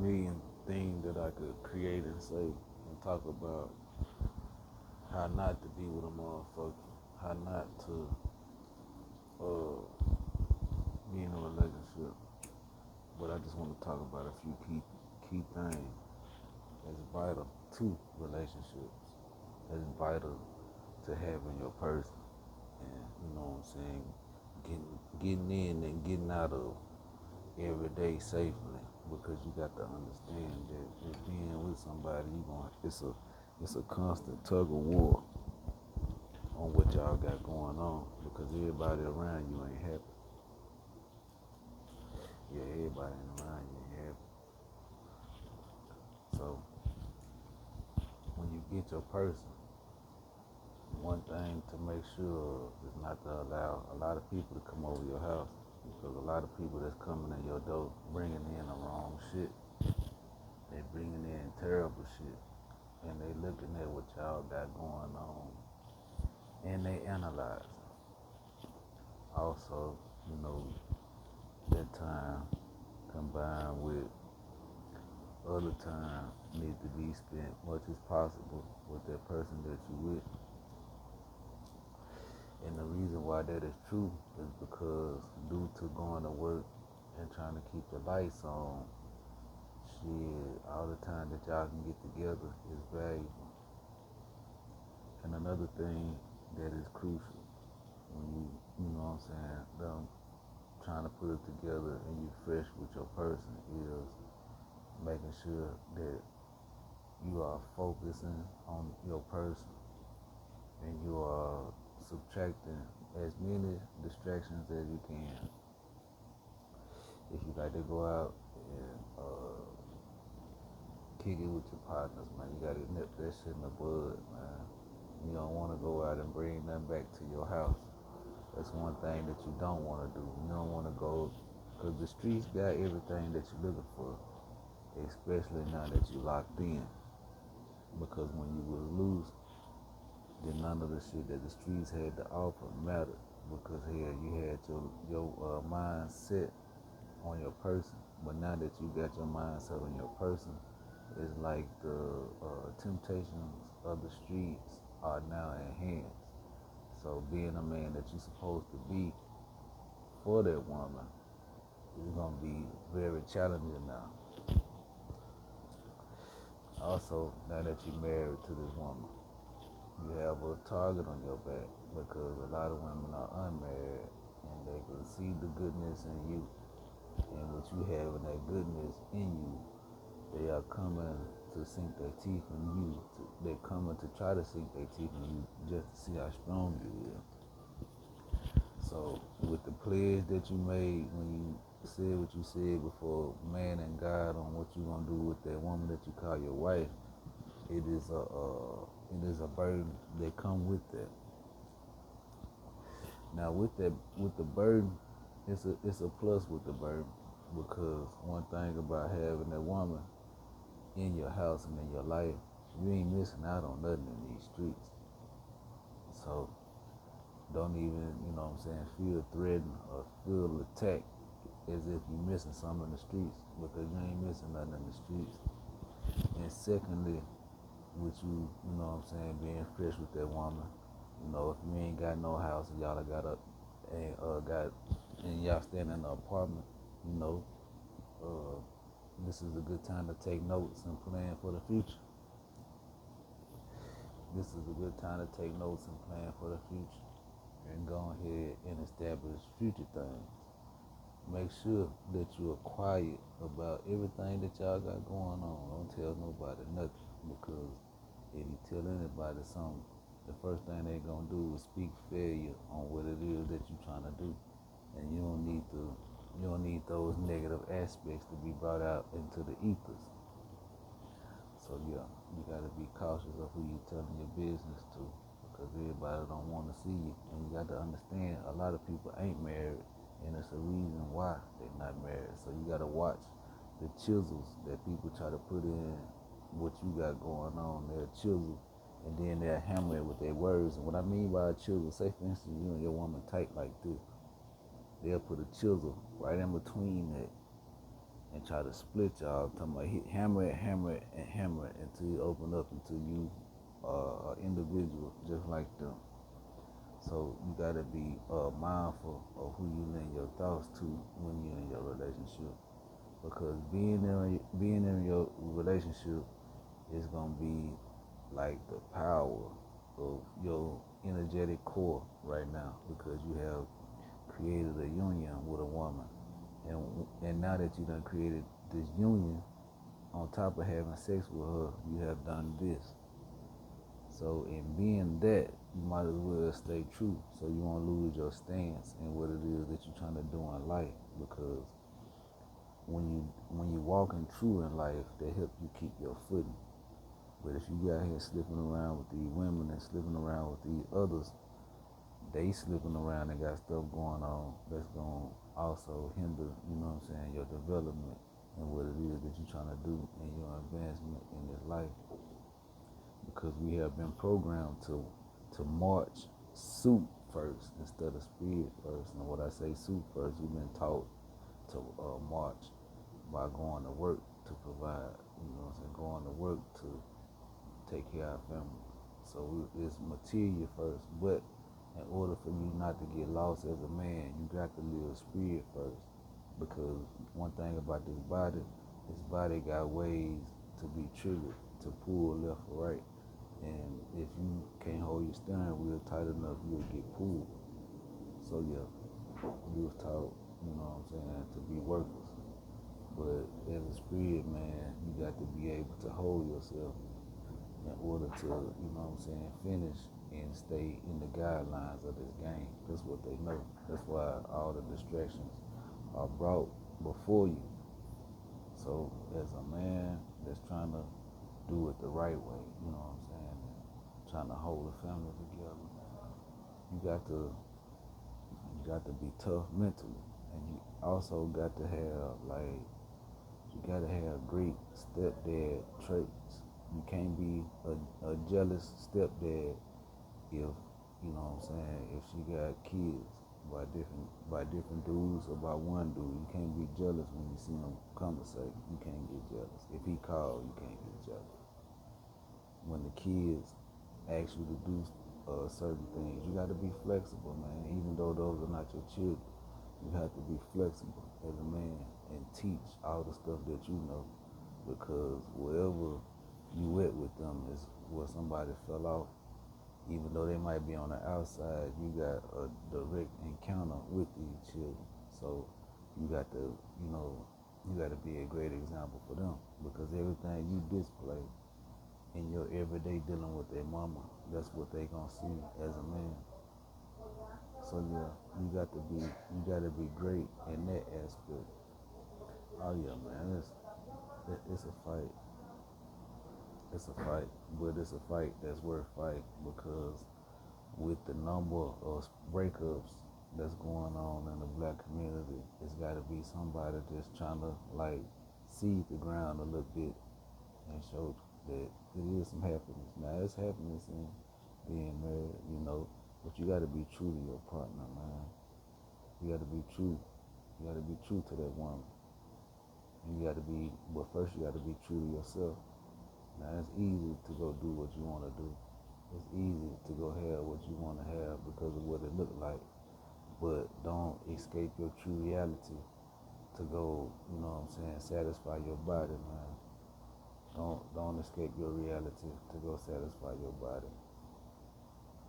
million things that I could create and say and talk about how not to be with a motherfucker, how not to be in a relationship. But I just want to talk about a few key things that's vital to relationships, that's vital to having your person, and you know what I'm saying, getting in and getting out of every day safely. Because you got to understand that if being with somebody, it's a constant tug of war on what y'all got going on. Because everybody around you ain't happy. Yeah, everybody around you ain't happy. So when you get your person, one thing to make sure is not to allow a lot of people to come over your house, because a lot of people that's coming in your door bringing in the wrong shit. They bringing in terrible shit, and they looking at what y'all got going on, and they analyze. Also, you know, that time combined with other time need to be spent much as possible with that person that you with. And the reason why that is true is because due to going to work and trying to keep the lights on, shit, all the time that y'all can get together is valuable. And another thing that is crucial when you know what I'm saying, trying to put it together and you fresh with your person is making sure that you are focusing on your person and you are subtracting as many distractions as you can. If you like to go out and kick it with your partners, man, you gotta nip that shit in the bud, man. You don't want to go out and bring them back to your house. That's one thing that you don't want to do. You don't want to go, because the streets got everything that you're looking for, especially now that you locked in. Because when you was loose, then none of the shit that the streets had to offer mattered. Because here you had your mind set on your person. But now that you got your mind set on your person, it's like the temptations of the streets are now in hands. So being a man that you're supposed to be for that woman is gonna be very challenging now. Also, now that you're married to this woman, you have a target on your back, because a lot of women are unmarried and they can see the goodness in you, and what you have in that goodness in you, they are coming to sink their teeth in you. They're coming to try to sink their teeth in you just to see how strong you is. So with the pledge that you made when you said what you said before man and God on what you're gonna do with that woman that you call your wife, it is a burden that come with that. Now with the burden, it's a plus with the burden, because one thing about having that woman in your house and in your life, you ain't missing out on nothing in these streets. So don't even, you know what I'm saying, feel threatened or feel attacked as if you're missing something in the streets, because you ain't missing nothing in the streets. And secondly, with you know what I'm saying, being fresh with that woman, you know, if you ain't got no house and y'all and y'all staying in an apartment, you know, this is a good time to take notes and plan for the future. This is a good time to take notes and plan for the future, and go ahead and establish future things. Make sure that you are quiet about everything that y'all got going on. Don't tell nobody nothing, because if you tell anybody something, the first thing they gonna do is speak failure on what it is that you're trying to do, and you don't need those negative aspects to be brought out into the ethers. So yeah, you gotta be cautious of who you telling your business to, because everybody don't want to see you, and you got to understand a lot of people ain't married, and it's a reason why they're not married. So you gotta watch the chisels that people try to put in what you got going on. They'll chisel, and then they'll hammer it with their words. And what I mean by a chisel, say for instance you and your woman tight like this, they'll put a chisel right in between that, and try to split y'all. Talking about hit, hammer it, and hammer it until you open up until you are an individual just like them. So you gotta be mindful of who you lend your thoughts to when you're in your relationship, because being in your relationship is gonna be like the power of your energetic core right now, because you have created a union with a woman, and now that you done created this union, on top of having sex with her, you have done this. So in being that, you might as well stay true, so you won't lose your stance in what it is that you're trying to do in life. Because when you walking true in life, that help you keep your footing. But if you out here slipping around with these women and slipping around with these others, they slipping around and got stuff going on that's going to also hinder, you know what I'm saying, your development and what it is that you're trying to do in your advancement in this life. Because we have been programmed to march suit first instead of spirit first. And when I say suit first, we've been taught to march by going to work to provide, you know what I'm saying, going to work to take care of our family. So it's material first, but in order for you not to get lost as a man, you got to live spirit first. Because one thing about this body got ways to be triggered, to pull left or right. And if you can't hold your steering wheel tight enough, you'll get pulled. So yeah, we was taught, you know what I'm saying, to be workers. But as a spirit man, you got to be able to hold yourself in order to, you know what I'm saying, finish and stay in the guidelines of this game. That's what they know. That's why all the distractions are brought before you. So as a man that's trying to do it the right way, you know what I'm saying, trying to hold the family together, you got to be tough mentally, and you also got to have great stepdad traits. You can't be a jealous stepdad if, you know what I'm saying, if she got kids by different dudes or by one dude. You can't be jealous when you see him conversate. You can't get jealous. If he called, you can't get jealous. When the kids ask you to do certain things, you got to be flexible, man. Even though those are not your children, you have to be flexible as a man and teach all the stuff that you know, because wherever you went with them is where somebody fell off. Even though they might be on the outside, you got a direct encounter with these children. So you got to, you got to be a great example for them, because everything you display in your everyday dealing with their mama, that's what they gonna see as a man. So yeah, you got to be great in that aspect. Oh yeah, man, it's a fight. It's a fight, but it's a fight that's worth fighting, because with the number of breakups that's going on in the black community, it's got to be somebody just trying to like seed the ground a little bit and show that it is some happiness. Now, it's happiness in being married, but you got to be true to your partner, man. You got to be true. You got to be true to that woman. But first you got to be true to yourself. Now, it's easy to go do what you want to do. It's easy to go have what you want to have because of what it look like. But don't escape your true reality to go, satisfy your body, man. Don't escape your reality to go satisfy your body.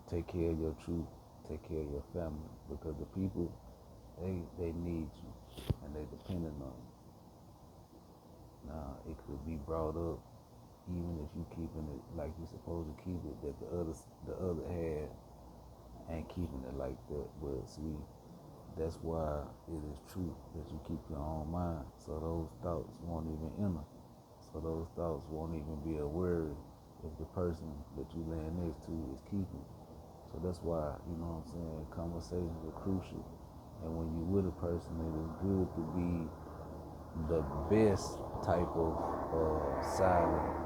Take care of your truth. Take care of your family, because the people, they need you and they dependent on you. Now, it could be brought up, even if you keeping it like you're supposed to keep it, that the other half ain't keeping it like that. But see, that's why it is true that you keep your own mind, so those thoughts won't even enter. So those thoughts won't even be a worry if the person that you laying next to is keeping. So that's why, conversations are crucial. And when you with a person, it is good to be the best type of silent.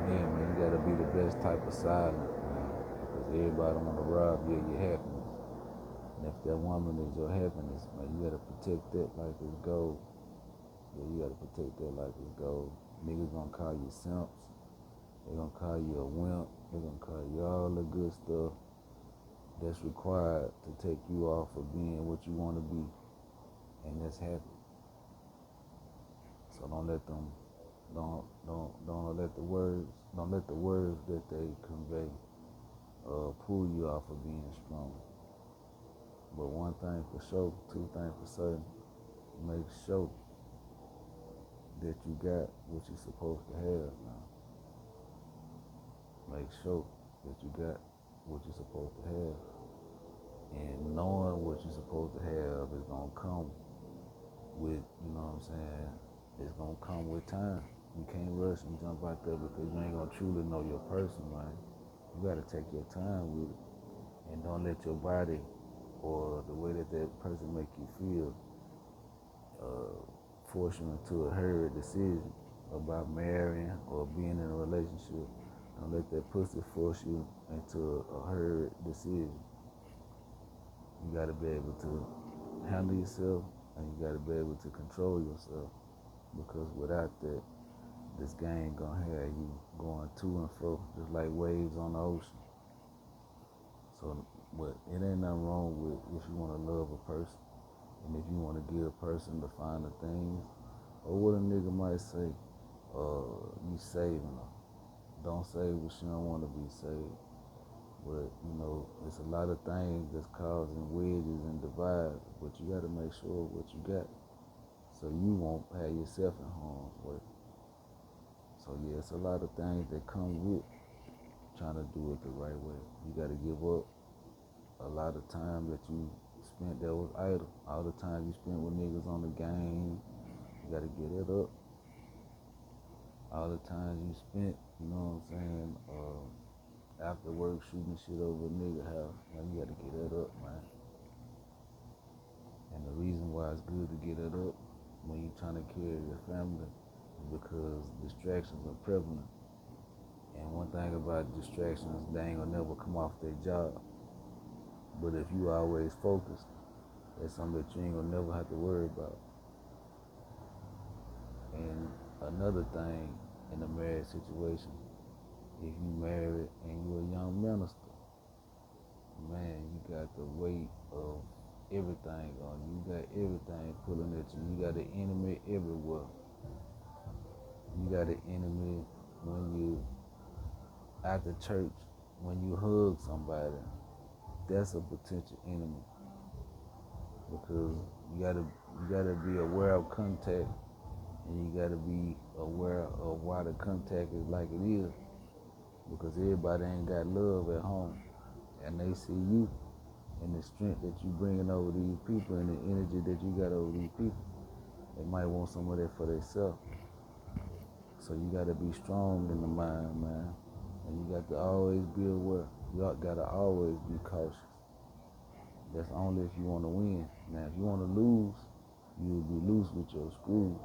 Yeah, man, you gotta be the best type of silent, man, because everybody want to rob you of your happiness. And if that woman is your happiness, man, you gotta protect that like it's gold. Yeah, you gotta protect that like it's gold. Niggas gonna call you simps. They gonna call you a wimp. They gonna call you all the good stuff that's required to take you off of being what you want to be, and that's happy. So don't let them, don't let the words that they convey pull you off of being strong. But one thing for sure, two things for certain, make sure that you got what you're supposed to have now. Make sure that you got what you're supposed to have. And knowing what you're supposed to have is gonna come with, you know what I'm saying, it's gonna come with time. You can't rush and jump out there because you ain't gonna truly know your person, man. You gotta take your time with it. And don't let your body or the way that that person make you feel force you into a hurried decision about marrying or being in a relationship. Don't let that pussy force you into a hurried decision. You gotta be able to handle yourself, and you gotta be able to control yourself, because without that, this game gonna have you going to and fro just like waves on the ocean. So, but it ain't nothing wrong with if you want to love a person, and if you want to give a person the finer things, or what a nigga might say, you saving her. Don't save what she don't want to be saved. But, you know, it's a lot of things that's causing wedges and divides, but you got to make sure what you got so you won't have yourself in harm's way. So, yeah, it's a lot of things that come with trying to do it the right way. You got to give up a lot of time that you spent that was idle. All the time you spent with niggas on the game, you got to get it up. All the time you spent, you know what I'm saying, after work shooting shit over a nigga house, man, you gotta get that up, man. And the reason why it's good to get it up when you're trying to care your family is because distractions are prevalent. And one thing about distractions, they ain't gonna never come off their job. But if you always focused, that's something that you ain't gonna never have to worry about. And another thing in a marriage situation, if you married and you a young minister, man, you got the weight of everything on you. You got everything pulling at you. You got an enemy everywhere. You got an enemy when you at the church, when you hug somebody. That's a potential enemy, because you gotta be aware of contact, and you gotta be aware of why the contact is like it is. Because everybody ain't got love at home, and they see you and the strength that you bringing over these people and the energy that you got over these people. They might want some of that for themselves. So you got to be strong in the mind, man, and you got to always be aware. You got to always be cautious. That's only if you want to win. Now, if you want to lose, you'll be loose with your screws.